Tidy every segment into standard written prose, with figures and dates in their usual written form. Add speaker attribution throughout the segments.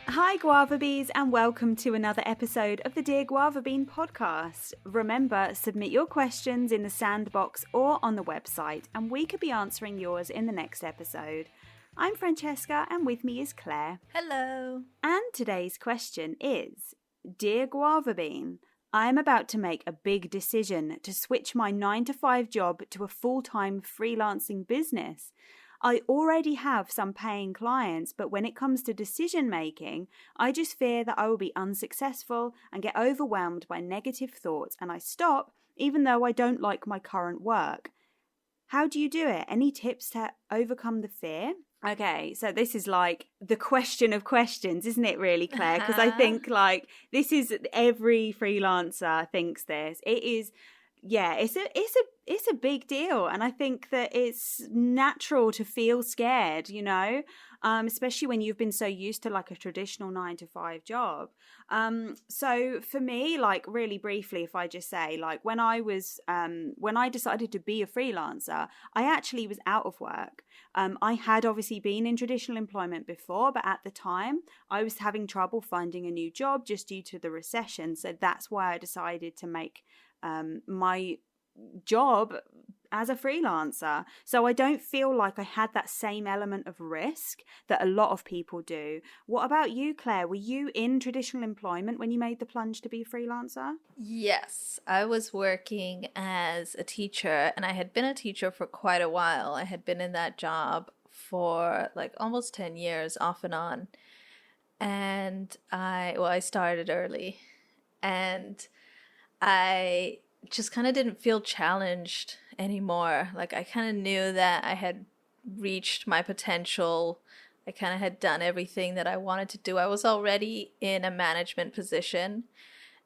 Speaker 1: Hi Guava Bees, and welcome to another episode of the Dear Guava Bean podcast. Remember, submit your questions in the sandbox or on the website, and we could be answering yours in the next episode. I'm Francesca, and with me is Claire.
Speaker 2: Hello.
Speaker 1: And today's question is, Dear Guava Bean, I am about to make a big decision to switch my 9-to-5 job to a full-time freelancing business. I already have some paying clients, but when it comes to decision making, I just fear that I will be unsuccessful and get overwhelmed by negative thoughts, and I stop even though I don't like my current work. How do you do it? Any tips to overcome the fear? Okay, so this is like the question of questions, isn't it really, Claire? Because I think like this is every freelancer thinks this. It is, yeah, it's a big deal, and I think that it's natural to feel scared, you know, especially when you've been so used to like a traditional 9-to-5 job. So for me, like really briefly, if I just say, like when I decided to be a freelancer, I actually was out of work. I had obviously been in traditional employment before, but at the time I was having trouble finding a new job just due to the recession. So that's why I decided to make my job as a freelancer. So I don't feel like I had that same element of risk that a lot of people do. What about you, Claire? Were you in traditional employment when you made the plunge to be a freelancer?
Speaker 2: Yes, I was working as a teacher, and I had been a teacher for quite a while. I had been in that job for like almost 10 years off and on. And I started early, and I just kind of didn't feel challenged anymore. Like I kind of knew that I had reached my potential. I kind of had done everything that I wanted to do. I was already in a management position,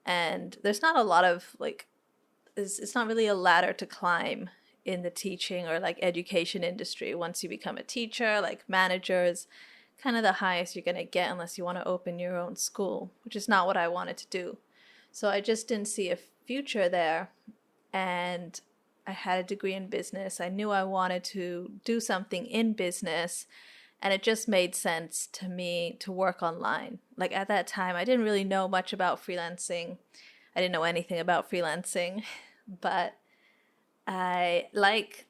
Speaker 2: and there's not a lot of like, it's not really a ladder to climb in the teaching or like education industry. Once you become a teacher, like manager is kind of the highest you're going to get unless you want to open your own school, which is not what I wanted to do. So I just didn't see a future there, and I had a degree in business. I knew I wanted to do something in business, and it just made sense to me to work online. Like at that time, I didn't really know much about freelancing. I didn't know anything about freelancing, but I like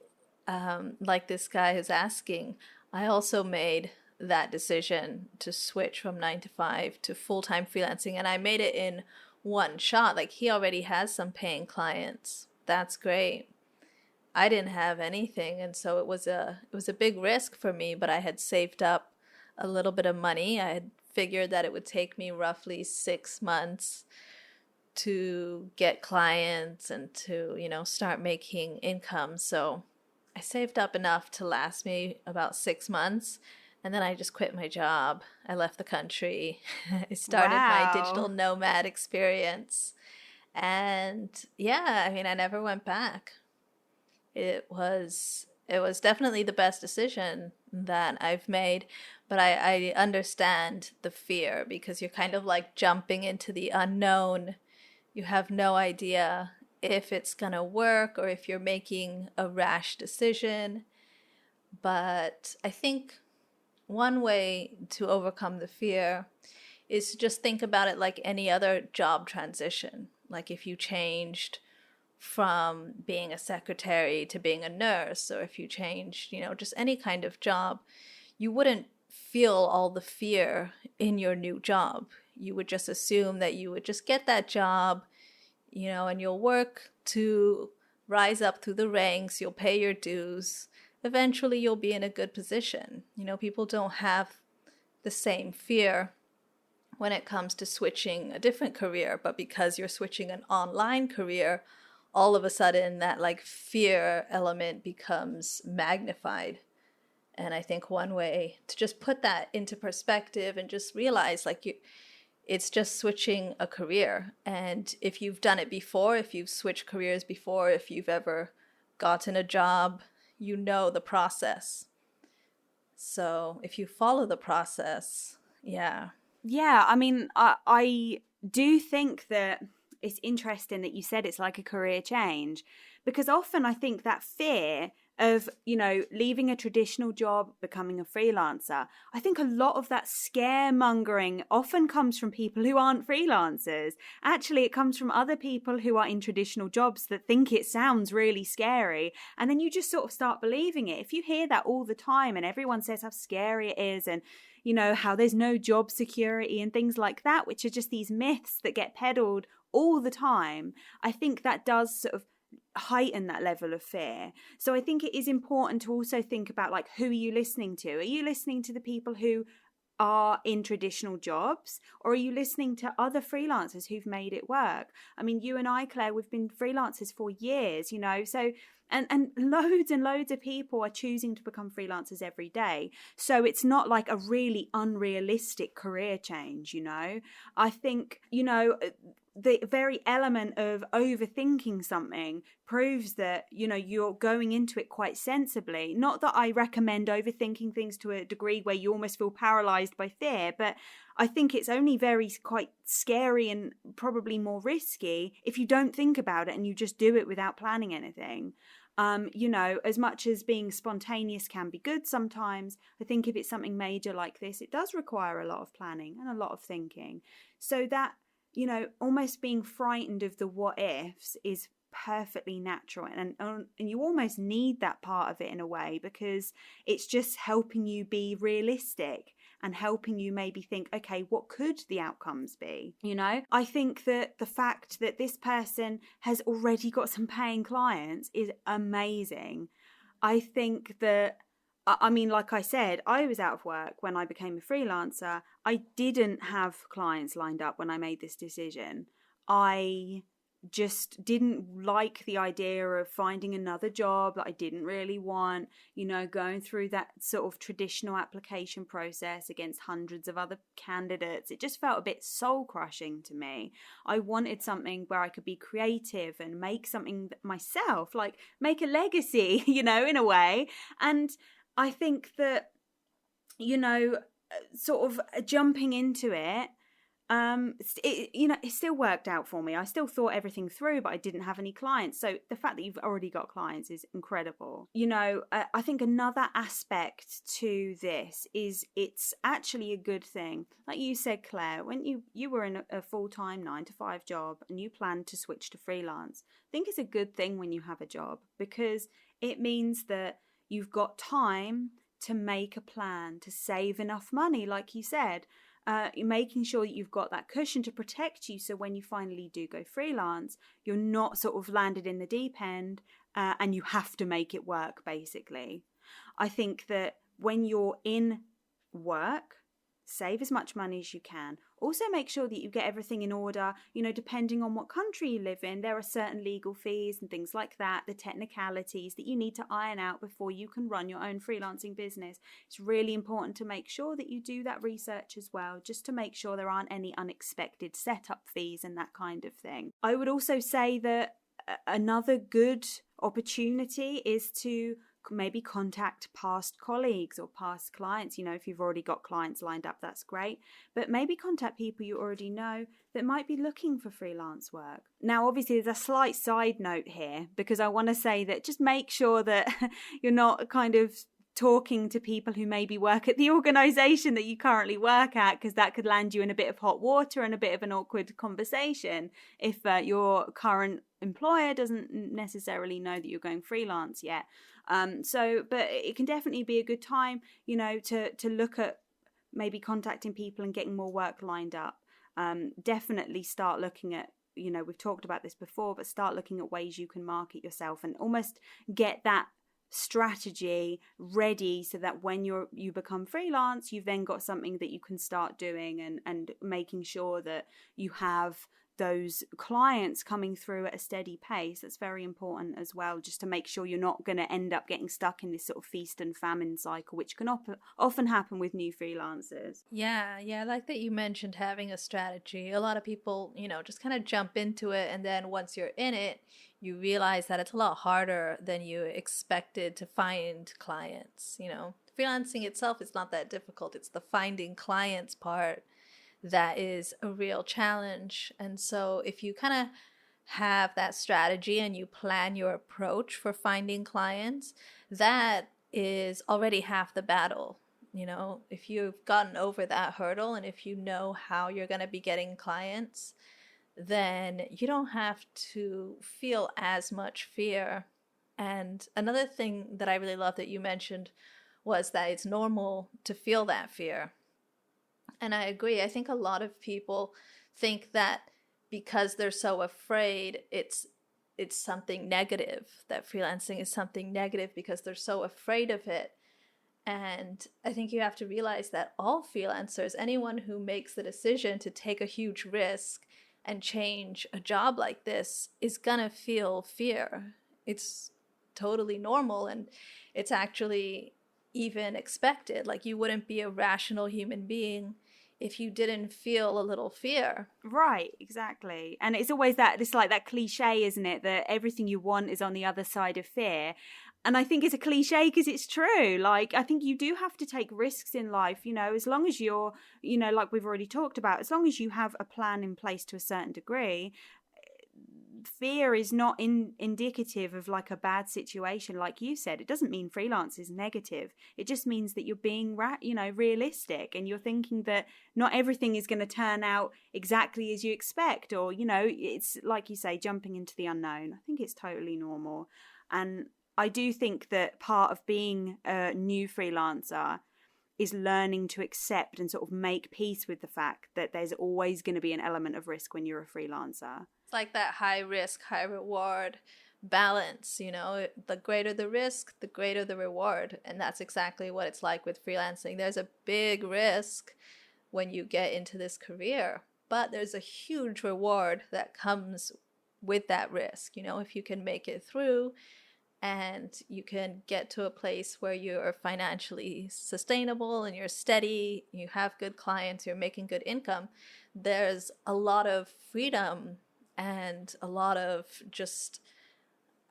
Speaker 2: this guy who's asking, I also made that decision to switch from 9-to-5 to full-time freelancing, and I made it in one shot. Like he already has some paying clients. That's great. I didn't have anything, and so it was a big risk for me, but I had saved up a little bit of money. I had figured that it would take me roughly 6 months to get clients and to, you know, start making income. So I saved up enough to last me about 6 months. And then I just quit my job. I left the country. I started my digital nomad experience. And yeah, I mean, I never went back. It was definitely the best decision that I've made. But I understand the fear, because you're kind of like jumping into the unknown. You have no idea if it's going to work or if you're making a rash decision. But I think one way to overcome the fear is to just think about it like any other job transition. Like if you changed from being a secretary to being a nurse, or if you changed, you know, just any kind of job, you wouldn't feel all the fear in your new job. You would just assume that you would just get that job, you know, and you'll work to rise up through the ranks, you'll pay your dues. Eventually you'll be in a good position. You know, people don't have the same fear when it comes to switching a different career, but because you're switching an online career, all of a sudden that like fear element becomes magnified. And I think one way to just put that into perspective and just realize like it's just switching a career. And if you've done it before, if you've switched careers before, if you've ever gotten a job, you know the process. So if you follow the process, yeah.
Speaker 1: Yeah, I mean, I do think that it's interesting that you said it's like a career change, because often I think that fear of, leaving a traditional job, becoming a freelancer, I think a lot of that scaremongering often comes from people who aren't freelancers. Actually, it comes from other people who are in traditional jobs that think it sounds really scary. And then you just sort of start believing it. If you hear that all the time and everyone says how scary it is, and how there's no job security and things like that, which are just these myths that get peddled all the time, I think that does sort of heighten that level of fear. So I think it is important to also think about, like, who are you listening to? Are you listening to the people who are in traditional jobs, or are you listening to other freelancers who've made it work? I mean, you and I, Claire, we've been freelancers for years, so and loads of people are choosing to become freelancers every day. So it's not like a really unrealistic career change. I think, the very element of overthinking something proves that, you're going into it quite sensibly. Not that I recommend overthinking things to a degree where you almost feel paralyzed by fear, but I think it's only quite scary and probably more risky if you don't think about it and you just do it without planning anything. As much as being spontaneous can be good sometimes, I think if it's something major like this, it does require a lot of planning and a lot of thinking. So that, almost being frightened of the what ifs is perfectly natural, and you almost need that part of it in a way, because it's just helping you be realistic and helping you maybe think, okay, what could the outcomes be? I think that the fact that this person has already got some paying clients is amazing. I think that, I mean, like I said, I was out of work when I became a freelancer. I didn't have clients lined up when I made this decision. I just didn't like the idea of finding another job that I didn't really want, going through that sort of traditional application process against hundreds of other candidates. It just felt a bit soul crushing to me. I wanted something where I could be creative and make something myself, like make a legacy, in a way. And I think that, sort of jumping into it, it still worked out for me. I still thought everything through, but I didn't have any clients. So the fact that you've already got clients is incredible. I think another aspect to this is it's actually a good thing. Like you said, Claire, when you were in a full-time 9-to-5 job and you planned to switch to freelance, I think it's a good thing when you have a job, because it means that you've got time to make a plan, to save enough money, like you said. Making sure that you've got that cushion to protect you, so when you finally do go freelance, you're not sort of landed in the deep end and you have to make it work, basically. I think that when you're in work, save as much money as you can. Also make sure that you get everything in order. Depending on what country you live in, there are certain legal fees and things like that, the technicalities that you need to iron out before you can run your own freelancing business. It's really important to make sure that you do that research as well, just to make sure there aren't any unexpected setup fees and that kind of thing. I would also say that another good opportunity is to maybe contact past colleagues or past clients. If you've already got clients lined up, that's great, but maybe contact people you already know that might be looking for freelance work. Now, obviously, there's a slight side note here, because I want to say that just make sure that you're not kind of talking to people who maybe work at the organization that you currently work at, because that could land you in a bit of hot water and a bit of an awkward conversation if your current employer doesn't necessarily know that you're going freelance yet. But it can definitely be a good time, to look at maybe contacting people and getting more work lined up. Definitely start looking at, we've talked about this before, but start looking at ways you can market yourself and almost get that strategy ready, so that when you become freelance, you've then got something that you can start doing, and making sure that you have those clients coming through at a steady pace. That's very important as well, just to make sure you're not going to end up getting stuck in this sort of feast and famine cycle, which can often happen with new freelancers.
Speaker 2: Yeah, I like that you mentioned having a strategy. A lot of people, just kind of jump into it, and then once you're in it, you realize that it's a lot harder than you expected to find clients. freelancing itself is not that difficult. It's the finding clients part that is a real challenge. And so if you kind of have that strategy and you plan your approach for finding clients, that is already half the battle. You know, if you've gotten over that hurdle and if you know how you're going to be getting clients, then you don't have to feel as much fear. And another thing that I really love that you mentioned was that it's normal to feel that fear. And I agree. I think a lot of people think that because they're so afraid, it's something negative, that freelancing is something negative because they're so afraid of it. And I think you have to realize that all freelancers, anyone who makes the decision to take a huge risk and change a job like this, is gonna feel fear. It's totally normal, and it's actually even expected. Like, you wouldn't be a rational human being if you didn't feel a little fear.
Speaker 1: Right, exactly. And it's always that, it's like that cliche, isn't it, that everything you want is on the other side of fear. And I think it's a cliche because it's true. Like, I think you do have to take risks in life, you know, as long as you're, you know, like we've already talked about, as long as you have a plan in place to a certain degree. Fear is not indicative of like a bad situation. Like you said, it doesn't mean freelance is negative. It just means that you're being realistic, and you're thinking that not everything is going to turn out exactly as you expect, or, you know, it's like you say, jumping into the unknown. I think it's totally normal. And I do think that part of being a new freelancer is learning to accept and sort of make peace with the fact that there's always going to be an element of risk when you're a freelancer.
Speaker 2: It's like that high risk, high reward balance, you know, the greater the risk, the greater the reward. And that's exactly what it's like with freelancing. There's a big risk when you get into this career, but there's a huge reward that comes with that risk. You know, if you can make it through and you can get to a place where you're financially sustainable and you're steady, you have good clients, you're making good income, there's a lot of freedom and a lot of just,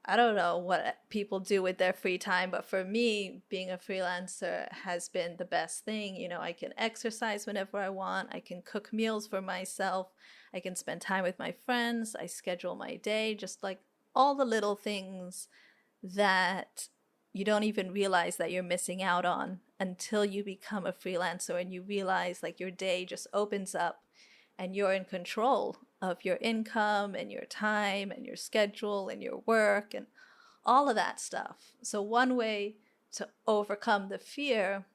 Speaker 2: I don't know what people do with their free time, but for me, being a freelancer has been the best thing. You know, I can exercise whenever I want, I can cook meals for myself, I can spend time with my friends, I schedule my day, just like all the little things that you don't even realize that you're missing out on until you become a freelancer and you realize like your day just opens up and you're in control of your income and your time and your schedule and your work and all of that stuff. So one way to overcome the fear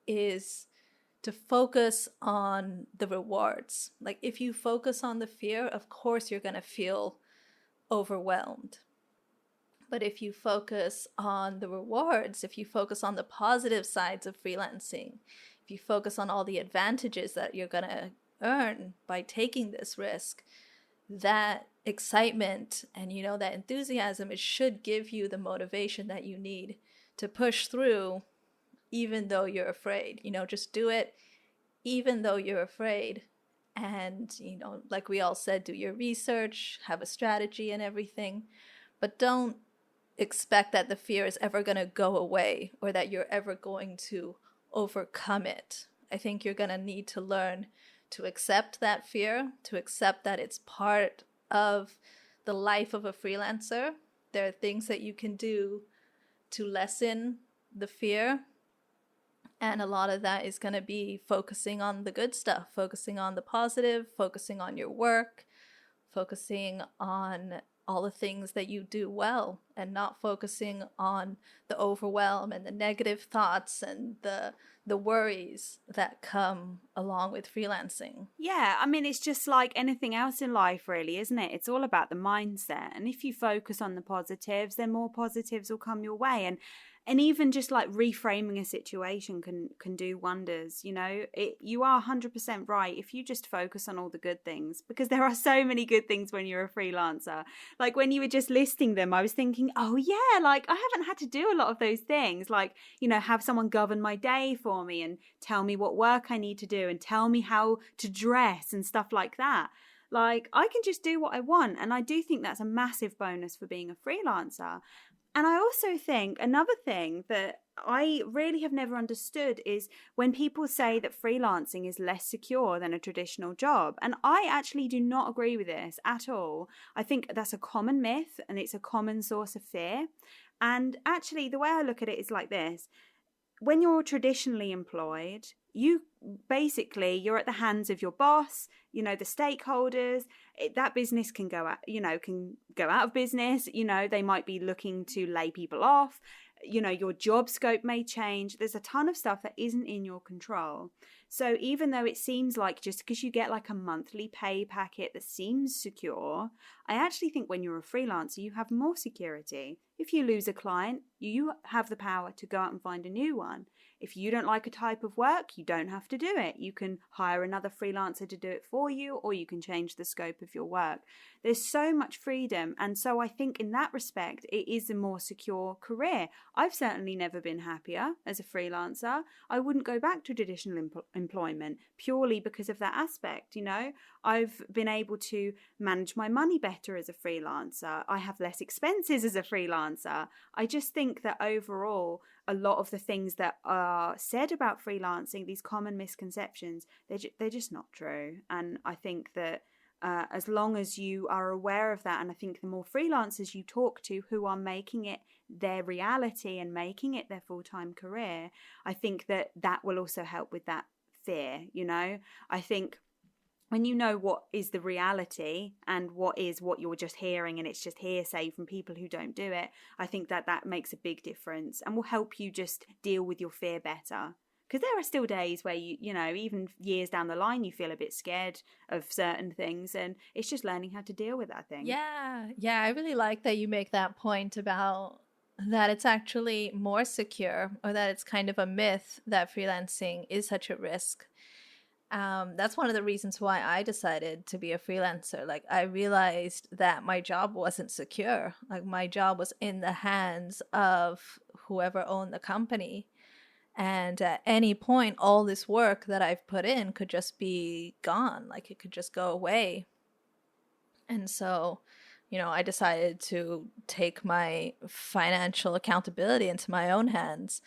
Speaker 2: is to focus on the rewards. Like, if you focus on the fear, of course you're going to feel overwhelmed. But if you focus on the rewards, if you focus on the positive sides of freelancing, if you focus on all the advantages that you're going to earn by taking this risk, that excitement and, you know, that enthusiasm, it should give you the motivation that you need to push through, even though you're afraid. You know, just do it even though you're afraid. And, you know, like we all said, do your research, have a strategy and everything, but don't expect that the fear is ever going to go away or that you're ever going to overcome it. I think you're going to need to learn to accept that fear, to accept that it's part of the life of a freelancer. There are things that you can do to lessen the fear. And a lot of that is going to be focusing on the good stuff, focusing on the positive, focusing on your work, focusing on all the things that you do well, and not focusing on the overwhelm and the negative thoughts and the worries that come along with freelancing.
Speaker 1: Yeah, I mean, it's just like anything else in life, really, isn't it? It's all about the mindset. And if you focus on the positives, then more positives will come your way. And even just like reframing a situation can do wonders. You know, you are 100% right if you just focus on all the good things, because there are so many good things when you're a freelancer. Like, when you were just listing them, I was thinking, oh yeah, like I haven't had to do a lot of those things, like, you know, have someone govern my day for me and tell me what work I need to do and tell me how to dress and stuff like that. Like, I can just do what I want. And I do think that's a massive bonus for being a freelancer. And I also think another thing that I really have never understood is when people say that freelancing is less secure than a traditional job. And I actually do not agree with this at all. I think that's a common myth and it's a common source of fear. And actually, the way I look at it is like this: when you're traditionally employed, you basically you're at the hands of your boss, the stakeholders. That business can go out, can go out of business. They might be looking to lay people off. Your job scope may change. There's a ton of stuff that isn't in your control. So even though it seems like just because you get like a monthly pay packet that seems secure, I actually think when you're a freelancer, you have more security. If you lose a client, you have the power to go out and find a new one. If you don't like a type of work, you don't have to do it. You can hire another freelancer to do it for you, or you can change the scope of your work. There's so much freedom. And so I think in that respect, it is a more secure career. I've certainly never been happier as a freelancer. I wouldn't go back to traditional employment purely because of that aspect. I've been able to manage my money better as a freelancer. I have less expenses as a freelancer. I just think that overall, a lot of the things that are said about freelancing, these common misconceptions, they're just not true. And I think that as long as you are aware of that, and I think the more freelancers you talk to who are making it their reality and making it their full-time career, I think that will also help with that fear. I think when you know what is the reality and what you're just hearing and it's just hearsay from people who don't do it, I think that makes a big difference and will help you just deal with your fear better. Because there are still days where even years down the line, you feel a bit scared of certain things, and it's just learning how to deal with that thing.
Speaker 2: Yeah, I really like that you make that point about that it's actually more secure, or that it's kind of a myth that freelancing is such a risk. That's one of the reasons why I decided to be a freelancer. Like, I realized that my job wasn't secure. Like, my job was in the hands of whoever owned the company. And at any point, all this work that I've put in could just be gone. Like, it could just go away. And so, I decided to take my financial accountability into my own hands.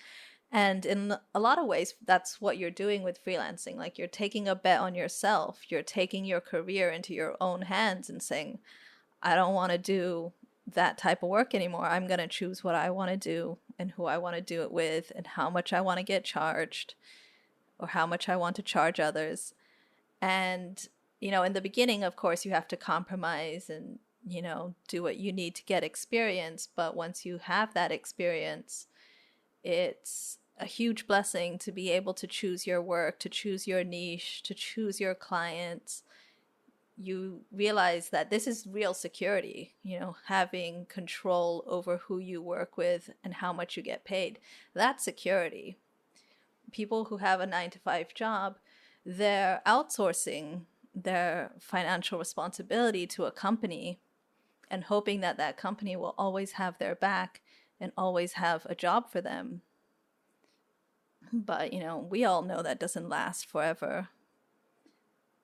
Speaker 2: And in a lot of ways, that's what you're doing with freelancing. Like, you're taking a bet on yourself. You're taking your career into your own hands and saying, I don't want to do that type of work anymore. I'm going to choose what I want to do and who I want to do it with and how much I want to get charged or how much I want to charge others. And, in the beginning, of course, you have to compromise and, do what you need to get experience. But once you have that experience, it's a huge blessing to be able to choose your work, to choose your niche, to choose your clients. You realize that this is real security, having control over who you work with and how much you get paid. That's security. People who have a 9-to-5 job, they're outsourcing their financial responsibility to a company and hoping that that company will always have their back and always have a job for them. But, we all know that doesn't last forever.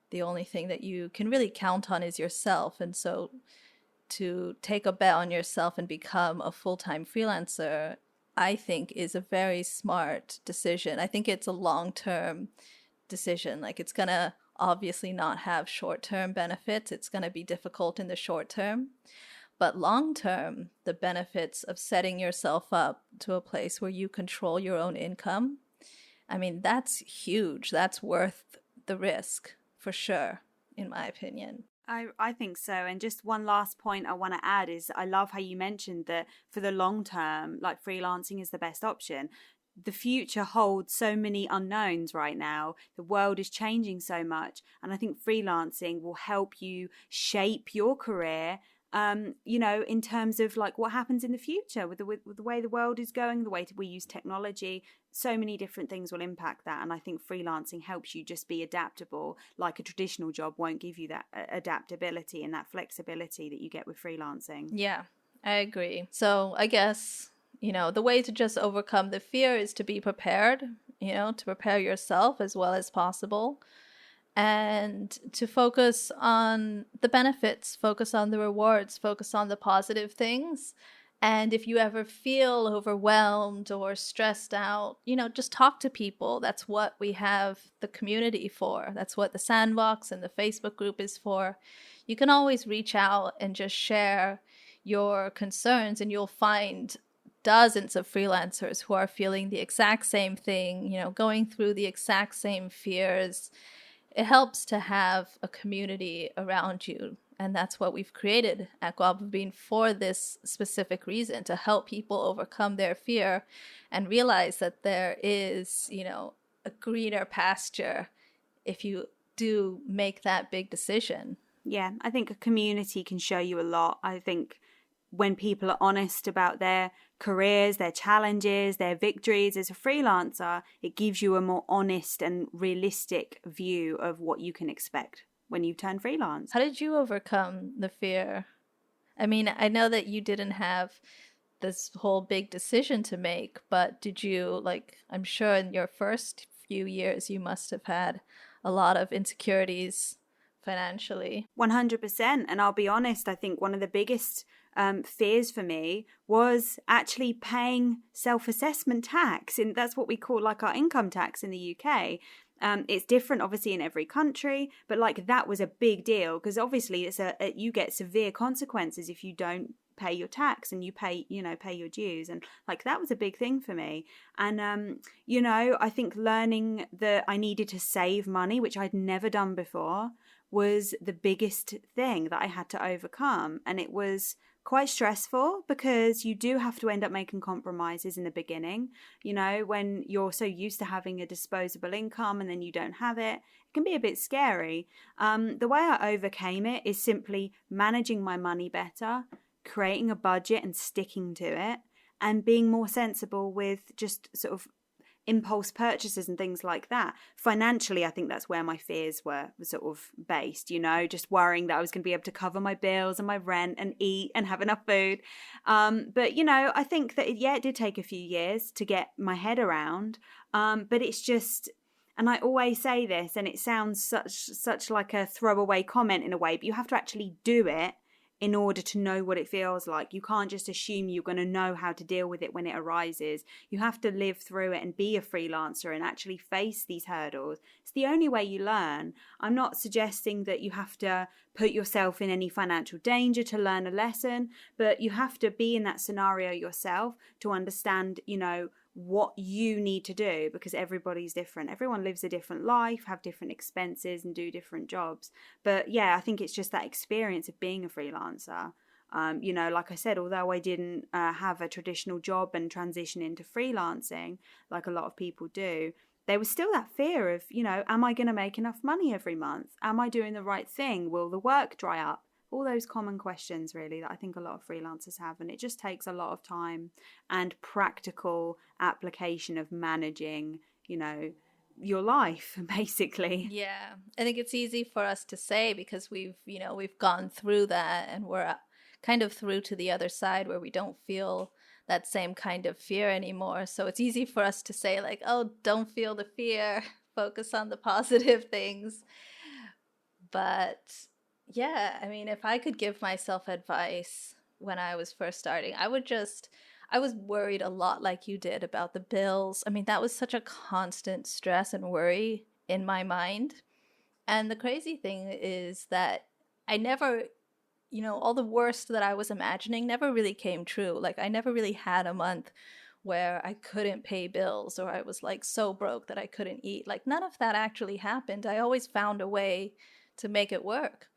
Speaker 2: The only thing that you can really count on is yourself. And so to take a bet on yourself and become a full-time freelancer, I think is a very smart decision. I think it's a long-term decision. Like, it's going to obviously not have short-term benefits. It's going to be difficult in the short term. But long-term, the benefits of setting yourself up to a place where you control your own income, I mean, that's huge. That's worth the risk. For sure, in my opinion.
Speaker 1: I think so. And just one last point I want to add is I love how you mentioned that for the long term, like, freelancing is the best option. The future holds so many unknowns right now. The world is changing so much. And I think freelancing will help you shape your career, in terms of like what happens in the future with the way the world is going, the way we use technology. So many different things will impact that. And I think freelancing helps you just be adaptable. Like, a traditional job won't give you that adaptability and that flexibility that you get with freelancing.
Speaker 2: Yeah, I agree. So I guess, the way to just overcome the fear is to be prepared, to prepare yourself as well as possible. And to focus on the benefits, focus on the rewards, focus on the positive things, And if you ever feel overwhelmed or stressed out, just talk to people. That's what we have the community for. That's what the sandbox and the Facebook group is for. You can always reach out and just share your concerns, and you'll find dozens of freelancers who are feeling the exact same thing, going through the exact same fears. It helps to have a community around you. And that's what we've created at GUAVABEAN for this specific reason, to help people overcome their fear and realize that there is, a greener pasture if you do make that big decision.
Speaker 1: Yeah, I think a community can show you a lot. I think when people are honest about their careers, their challenges, their victories as a freelancer, it gives you a more honest and realistic view of what you can expect when you turn freelance.
Speaker 2: How did you overcome the fear? I mean, I know that you didn't have this whole big decision to make, but did you, I'm sure in your first few years, you must have had a lot of insecurities financially.
Speaker 1: 100%. And I'll be honest, I think one of the biggest fears for me was actually paying self-assessment tax. And that's what we call our income tax in the UK. It's different, obviously, in every country, but that was a big deal because obviously you get severe consequences if you don't pay your tax and you pay your dues, and that was a big thing for me. And I think learning that I needed to save money, which I'd never done before, was the biggest thing that I had to overcome. And it was quite stressful because you do have to end up making compromises in the beginning. When you're so used to having a disposable income and then you don't have it, it can be a bit scary. The way I overcame it is simply managing my money better, creating a budget and sticking to it, and being more sensible with just sort of impulse purchases and things like that. Financially, I think that's where my fears were sort of based, just worrying that I was going to be able to cover my bills and my rent and eat and have enough food. But I think that it did take a few years to get my head around. But it's just, and I always say this, and it sounds such like a throwaway comment in a way, but you have to actually do it in order to know what it feels like. You can't just assume you're going to know how to deal with it when it arises. You have to live through it and be a freelancer and actually face these hurdles. It's the only way you learn. I'm not suggesting that you have to put yourself in any financial danger to learn a lesson, but you have to be in that scenario yourself to understand, what you need to do, because everybody's different. Everyone lives a different life, have different expenses and do different jobs. But yeah, I think it's just that experience of being a freelancer. Like I said, although I didn't have a traditional job and transition into freelancing like a lot of people do, there was still that fear of, am I going to make enough money every month? Am I doing the right thing? Will the work dry up? All those common questions, really, that I think a lot of freelancers have. And it just takes a lot of time and practical application of managing, your life, basically.
Speaker 2: Yeah, I think it's easy for us to say because we've gone through that, and we're kind of through to the other side where we don't feel that same kind of fear anymore. So it's easy for us to say oh, don't feel the fear, focus on the positive things. But yeah, I mean, if I could give myself advice when I was first starting, I was worried a lot like you did about the bills. I mean, that was such a constant stress and worry in my mind. And the crazy thing is that I never, all the worst that I was imagining never really came true. I never really had a month where I couldn't pay bills or I was so broke that I couldn't eat. None of that actually happened. I always found a way to make it work.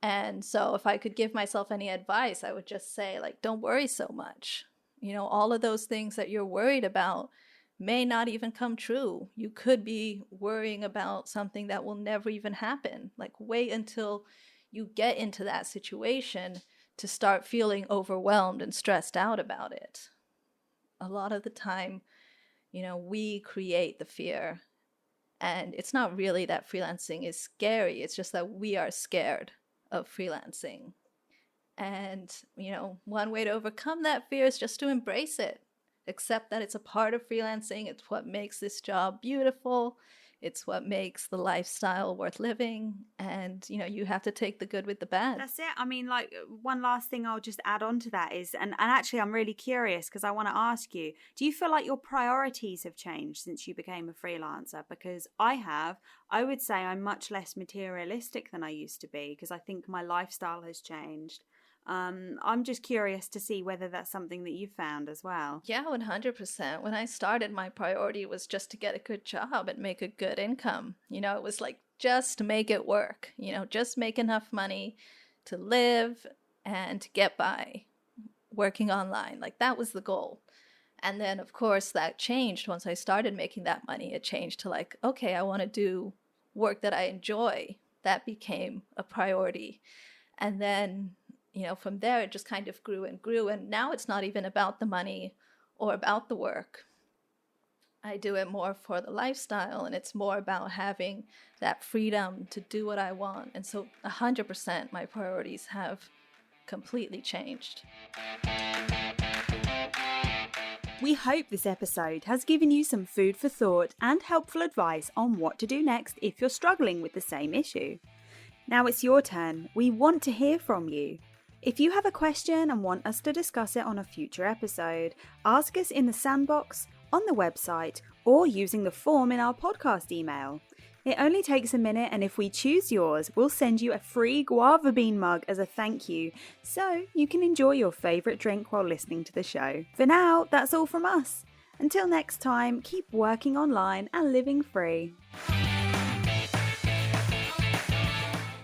Speaker 2: And so if I could give myself any advice, I would just say, don't worry so much. All of those things that you're worried about may not even come true. You could be worrying about something that will never even happen. Wait until you get into that situation to start feeling overwhelmed and stressed out about it. A lot of the time, we create the fear. And it's not really that freelancing is scary. It's just that we are scared of freelancing. And, one way to overcome that fear is just to embrace it. Accept that it's a part of freelancing. It's what makes this job beautiful. It's what makes the lifestyle worth living. And, you have to take the good with the bad.
Speaker 1: That's it. I mean, like, one last thing I'll just add on to that is, and actually I'm really curious because I want to ask you, do you feel like your priorities have changed since you became a freelancer? Because I would say I'm much less materialistic than I used to be because I think my lifestyle has changed. I'm just curious to see whether that's something that you've found as well.
Speaker 2: Yeah, 100%. When I started, my priority was just to get a good job and make a good income. It was like just to make it work, just make enough money to live and to get by working online. Like that was the goal. And then, of course, that changed once I started making that money. It changed to like, okay, I want to do work that I enjoy. That became a priority. And then from there, it just kind of grew and grew. And now it's not even about the money or about the work. I do it more for the lifestyle, and it's more about having that freedom to do what I want. And so 100% my priorities have completely changed.
Speaker 1: We hope this episode has given you some food for thought and helpful advice on what to do next if you're struggling with the same issue. Now it's your turn. We want to hear from you. If you have a question and want us to discuss it on a future episode, ask us in the sandbox, on the website, or using the form in our podcast email. It only takes a minute, and if we choose yours, we'll send you a free guava bean mug as a thank you, so you can enjoy your favourite drink while listening to the show. For now, that's all from us. Until next time, keep working online and living free.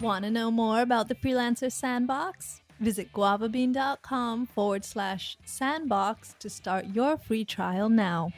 Speaker 2: Want to know more about the Freelancer Sandbox? Visit guavabean.com/sandbox to start your free trial now.